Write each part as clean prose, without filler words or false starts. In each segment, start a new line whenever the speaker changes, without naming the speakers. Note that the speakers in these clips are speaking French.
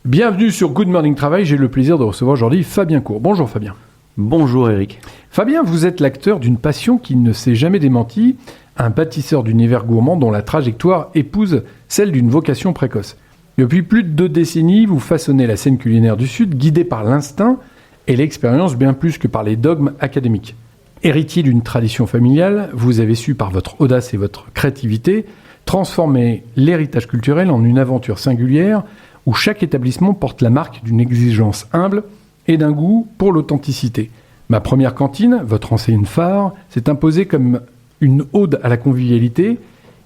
Bienvenue sur Good Morning Travail, j'ai le plaisir de recevoir aujourd'hui Fabien Cour. Bonjour Fabien.
Bonjour Eric.
Fabien, vous êtes l'acteur d'une passion qui ne s'est jamais démentie, un pâtisseur d'univers gourmand dont la trajectoire épouse celle d'une vocation précoce. Depuis plus de 2 décennies, vous façonnez la scène culinaire du Sud, guidé par l'instinct et l'expérience bien plus que par les dogmes académiques. Héritier d'une tradition familiale, vous avez su, par votre audace et votre créativité, transformer l'héritage culturel en une aventure singulière où chaque établissement porte la marque d'une exigence humble et d'un goût pour l'authenticité. Ma première cantine, votre enseigne phare, s'est imposée comme une ode à la convivialité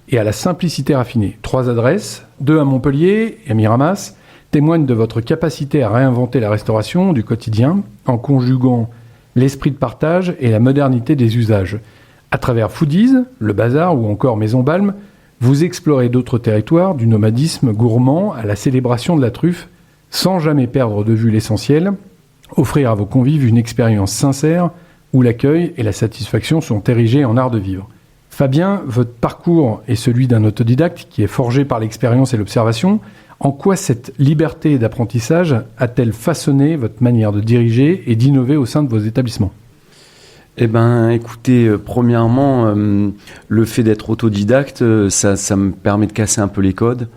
et à la simplicité raffinée. 3 adresses, 2 à Montpellier et à Miramas, témoignent de votre capacité à réinventer la restauration du quotidien en conjuguant l'esprit de partage et la modernité des usages. À travers Foodies, le Bazar ou encore Maison Balme, vous explorez d'autres territoires, du nomadisme gourmand à la célébration de la truffe, sans jamais perdre de vue l'essentiel, offrir à vos convives une expérience sincère où l'accueil et la satisfaction sont érigés en art de vivre. Fabien, votre parcours est celui d'un autodidacte qui est forgé par l'expérience et l'observation. En quoi cette liberté d'apprentissage a-t-elle façonné votre manière de diriger et d'innover au sein de vos établissements ?
Eh bien, écoutez, premièrement, le fait d'être autodidacte, ça me permet de casser un peu les codes,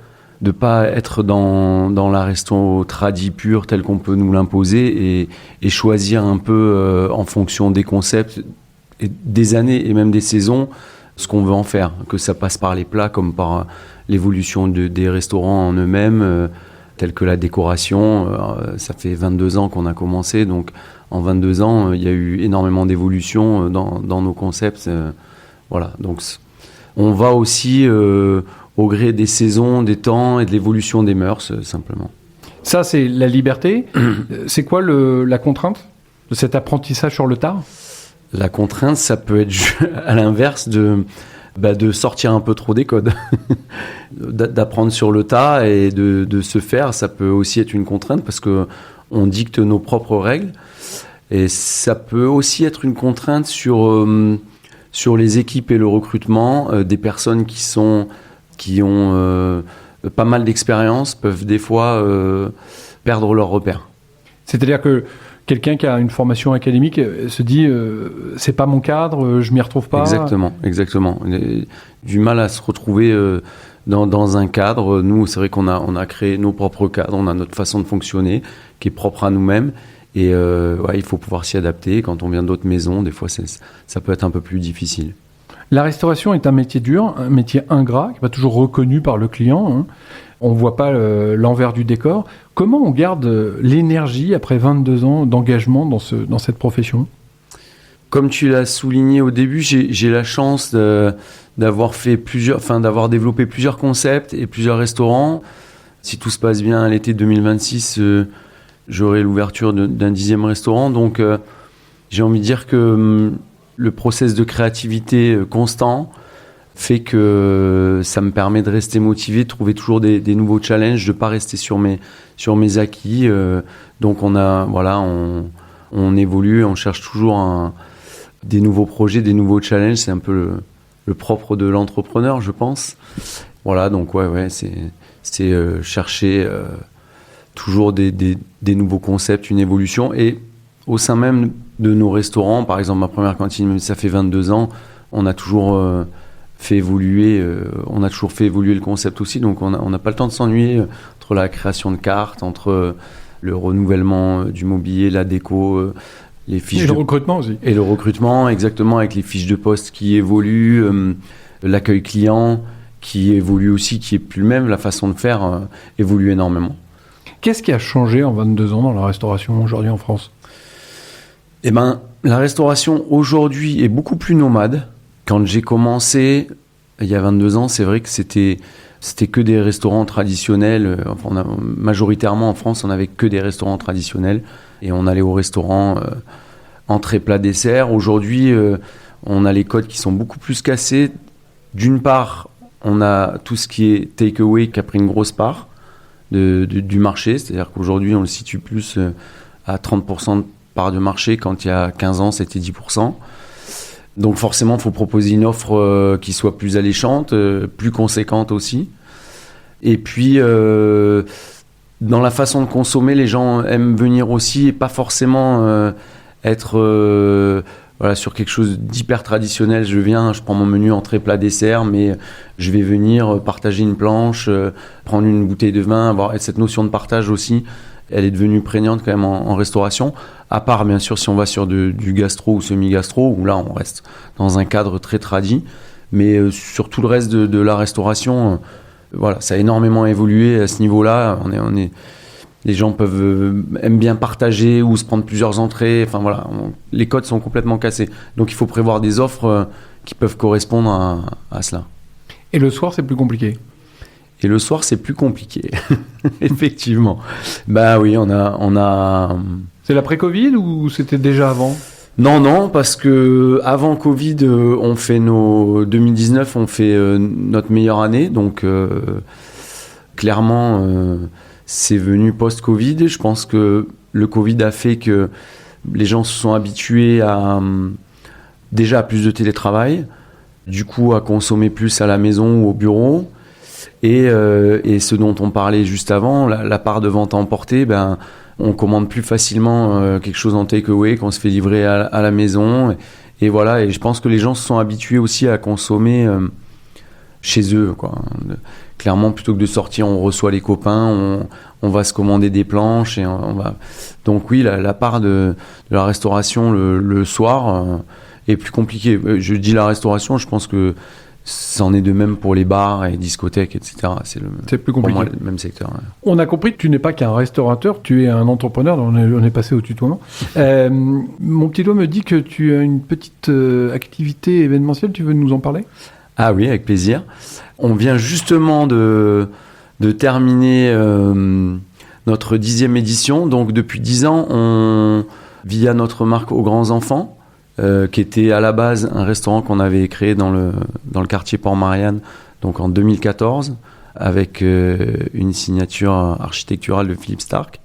de pas être dans la resto tradi pure telle qu'on peut nous l'imposer et choisir un peu en fonction des concepts, et des années et même des saisons, ce qu'on veut en faire. Que ça passe par les plats comme par l'évolution des restaurants en eux-mêmes, tels que la décoration. Ça fait 22 ans qu'on a commencé, donc en 22 ans, il y a eu énormément d'évolution dans nos concepts. Voilà, donc on va aussi au gré des saisons, des temps et de l'évolution des mœurs, simplement.
Ça, c'est la liberté. C'est quoi la contrainte de cet apprentissage sur le tard ?
La contrainte, ça peut être à l'inverse de sortir un peu trop des codes. D'apprendre sur le tas et de se faire, ça peut aussi être une contrainte parce qu'on dicte nos propres règles. Et ça peut aussi être une contrainte sur les équipes et le recrutement. Des personnes qui ont pas mal d'expérience peuvent des fois perdre leurs repères.
C'est-à-dire que quelqu'un qui a une formation académique se dit c'est pas mon cadre, je m'y retrouve pas.
Exactement. Du mal à se retrouver dans un cadre. Nous, c'est vrai qu'on a créé nos propres cadres, on a notre façon de fonctionner qui est propre à nous-mêmes. Et il faut pouvoir s'y adapter. Quand on vient d'autres maisons, des fois, ça peut être un peu plus difficile.
La restauration est un métier dur, un métier ingrat, qui n'est pas toujours reconnu par le client. Hein. On ne voit pas l'envers du décor. Comment on garde l'énergie après 22 ans d'engagement dans cette profession ?
Comme tu l'as souligné au début, j'ai la chance d'avoir développé plusieurs concepts et plusieurs restaurants. Si tout se passe bien à l'été 2026, j'aurai l'ouverture d'un 10e restaurant. Donc, j'ai envie de dire que le process de créativité constant fait que ça me permet de rester motivé, de trouver toujours des nouveaux challenges, de ne pas rester sur mes acquis. Donc, on évolue, on cherche toujours des nouveaux projets, des nouveaux challenges. C'est un peu le propre de l'entrepreneur, je pense. Voilà, donc c'est chercher toujours des nouveaux concepts, une évolution. Et au sein même de nos restaurants, par exemple ma première cantine, même si ça fait 22 ans, on a toujours fait évoluer le concept aussi. Donc on n'a pas le temps de s'ennuyer entre la création de cartes, entre le renouvellement du mobilier, la déco, les fiches
et le recrutement aussi.
Et le recrutement, exactement, avec les fiches de poste qui évoluent, l'accueil client qui évolue aussi, qui est plus le même, la façon de faire évolue énormément.
Qu'est-ce qui a changé en 22 ans dans la restauration aujourd'hui en France ?
Eh bien, la restauration aujourd'hui est beaucoup plus nomade. Quand j'ai commencé, il y a 22 ans, c'est vrai que c'était que des restaurants traditionnels. Majoritairement en France, on n'avait que des restaurants traditionnels. Et on allait au restaurant entrée, plat, dessert. Aujourd'hui, on a les codes qui sont beaucoup plus cassés. D'une part, on a tout ce qui est take-away qui a pris une grosse part du marché. C'est-à-dire qu'aujourd'hui, on le situe plus à 30% de part de marché. Quand il y a 15 ans, c'était 10%. Donc forcément, il faut proposer une offre qui soit plus alléchante, plus conséquente aussi. Et puis, dans la façon de consommer, les gens aiment venir aussi et pas forcément être sur quelque chose d'hyper traditionnel. Je prends mon menu entrée, plat, dessert, mais je vais venir partager une planche, prendre une bouteille de vin, avoir cette notion de partage aussi. Elle est devenue prégnante quand même en restauration. À part, bien sûr, si on va sur du gastro ou semi-gastro, où là, on reste dans un cadre très tradi. Mais sur tout le reste de la restauration, ça a énormément évolué à ce niveau-là. Les gens aiment bien partager ou se prendre plusieurs entrées. Enfin voilà, les codes sont complètement cassés. Donc il faut prévoir des offres qui peuvent correspondre à cela.
Et le soir, c'est plus compliqué.
Et le soir, c'est plus compliqué. Effectivement. Bah oui, on a...
C'est l'après-Covid ou c'était déjà avant ?
Non, parce que avant Covid, 2019, on fait notre meilleure année. Donc clairement... c'est venu post-Covid. Je pense que le Covid a fait que les gens se sont habitués déjà à plus de télétravail, du coup à consommer plus à la maison ou au bureau. Et ce dont on parlait juste avant, la part de vente à emporter, on commande plus facilement quelque chose en take-away qu'on se fait livrer à la maison. Et voilà, et je pense que les gens se sont habitués aussi à consommer chez eux, quoi. Clairement, plutôt que de sortir, on reçoit les copains, on va se commander des planches et on va. Donc oui, la part de la restauration le soir est plus compliquée. Je dis la restauration, je pense que c'en est de même pour les bars et discothèques, etc. C'est
plus compliqué.
Pour moi, le même secteur. Ouais.
On a compris que tu n'es pas qu'un restaurateur, tu es un entrepreneur. On est passé au tutoiement. Mon petit doigt me dit que tu as une petite activité événementielle. Tu veux nous en parler ?
Ah oui, avec plaisir. On vient justement de terminer notre 10e édition. Donc depuis 10 ans, via notre marque Aux Grands Enfants, qui était à la base un restaurant qu'on avait créé dans le quartier Port-Marianne, donc en 2014, avec une signature architecturale de Philippe Starck.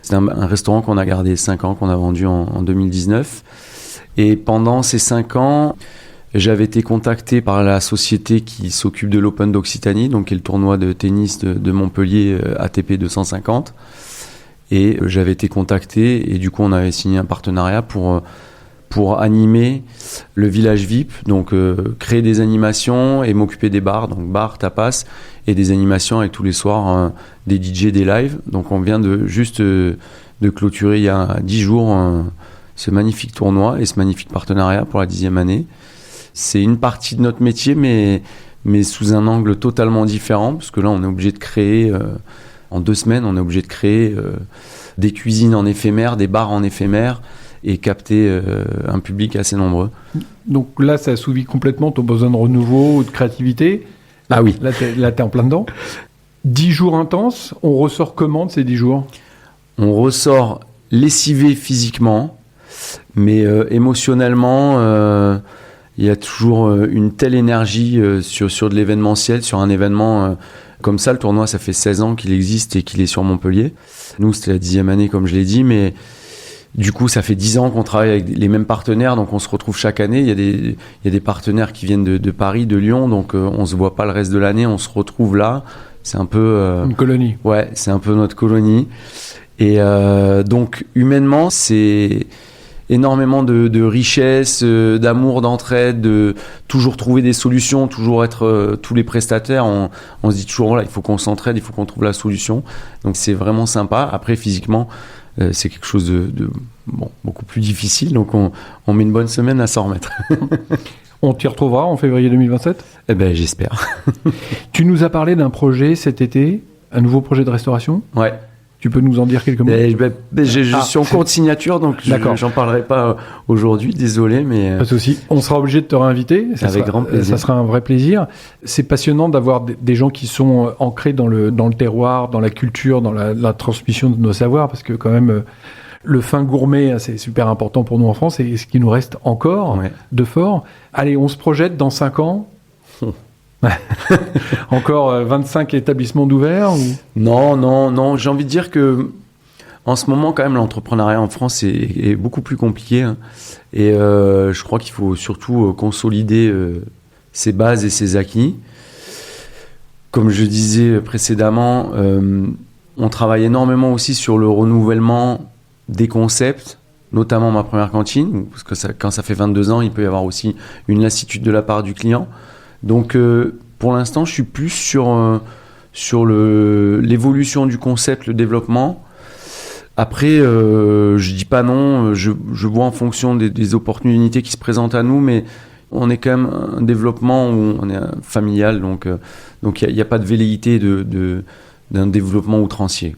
C'est un restaurant qu'on a gardé 5 ans, qu'on a vendu en 2019. Et pendant ces 5 ans... j'avais été contacté par la société qui s'occupe de l'Open d'Occitanie, donc qui est le tournoi de tennis de Montpellier ATP 250. Et j'avais été contacté et du coup on avait signé un partenariat pour animer le village VIP, donc créer des animations et m'occuper des bars, donc bars, tapas et des animations avec tous les soirs des DJ, des lives. Donc on vient de clôturer il y a 10 jours ce magnifique tournoi et ce magnifique partenariat pour la 10e année. C'est une partie de notre métier, mais sous un angle totalement différent, parce que là, on est obligé de créer, en 2 semaines, on est obligé de créer des cuisines en éphémère, des bars en éphémère, et capter un public assez nombreux.
Donc là, ça assouvit complètement ton besoin de renouveau, de créativité.
Ah oui.
Là, t'es en plein dedans. 10 jours intenses, on ressort comment de ces 10 jours ?
On ressort lessivé physiquement, mais émotionnellement... il y a toujours une telle énergie sur de l'événementiel, sur un événement comme ça. Le tournoi, ça fait 16 ans qu'il existe et qu'il est sur Montpellier. Nous, c'était la 10e année, comme je l'ai dit, mais du coup, ça fait 10 ans qu'on travaille avec les mêmes partenaires, donc on se retrouve chaque année. Il y a des partenaires qui viennent de Paris, de Lyon, donc on se voit pas le reste de l'année, on se retrouve là. C'est un peu...
une colonie.
Ouais, c'est un peu notre colonie. Et donc, humainement, c'est... énormément de richesse, d'amour, d'entraide, de toujours trouver des solutions, toujours être tous les prestataires. On se dit toujours, voilà, il faut qu'on s'entraide, il faut qu'on trouve la solution. Donc c'est vraiment sympa. Après, physiquement, c'est quelque chose de beaucoup plus difficile. Donc on met une bonne semaine à s'en remettre.
On t'y retrouvera en février 2027 ?
Eh ben, j'espère.
Tu nous as parlé d'un projet cet été, un nouveau projet de restauration ?
Ouais.
Tu peux nous en dire quelques mots ?
Je suis en cours de signature, donc j'en parlerai pas aujourd'hui, désolé, mais...
Pas de souci. On sera obligé de te réinviter.
Avec grand plaisir.
Ça sera un vrai plaisir. C'est passionnant d'avoir des gens qui sont ancrés dans le terroir, dans la culture, dans la transmission de nos savoirs, parce que quand même, le fin gourmet, c'est super important pour nous en France, et ce qui nous reste encore de fort. Allez, on se projette dans 5 ans. Encore 25 établissements d'ouverts ou...
Non. J'ai envie de dire que en ce moment, quand même, l'entrepreneuriat en France est beaucoup plus compliqué. Hein. Et je crois qu'il faut surtout consolider ses bases et ses acquis. Comme je disais précédemment, On travaille énormément aussi sur le renouvellement des concepts, notamment ma première cantine, parce que quand ça fait 22 ans, il peut y avoir aussi une lassitude de la part du client. Donc, pour l'instant, je suis plus sur l'évolution du concept, le développement. Après, je dis pas non, je vois en fonction des opportunités qui se présentent à nous, mais on est quand même un développement où on est familial, donc il n'y a pas de velléité d'un développement outrancier.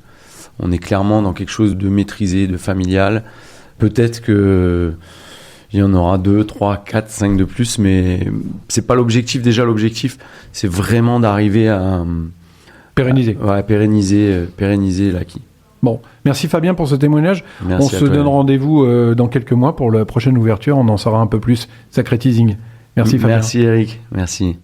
On est clairement dans quelque chose de maîtrisé, de familial. Peut-être que il y en aura 2, 3, 4, 5 de plus, mais c'est pas l'objectif. Déjà, l'objectif, c'est vraiment d'arriver à
Pérenniser.
Pérenniser l'acquis.
Bon, merci Fabien pour ce témoignage.
Merci
on se donne rendez-vous dans quelques mois pour la prochaine ouverture. On en saura un peu plus. Sacré teasing. Merci Fabien.
Merci Eric. Merci.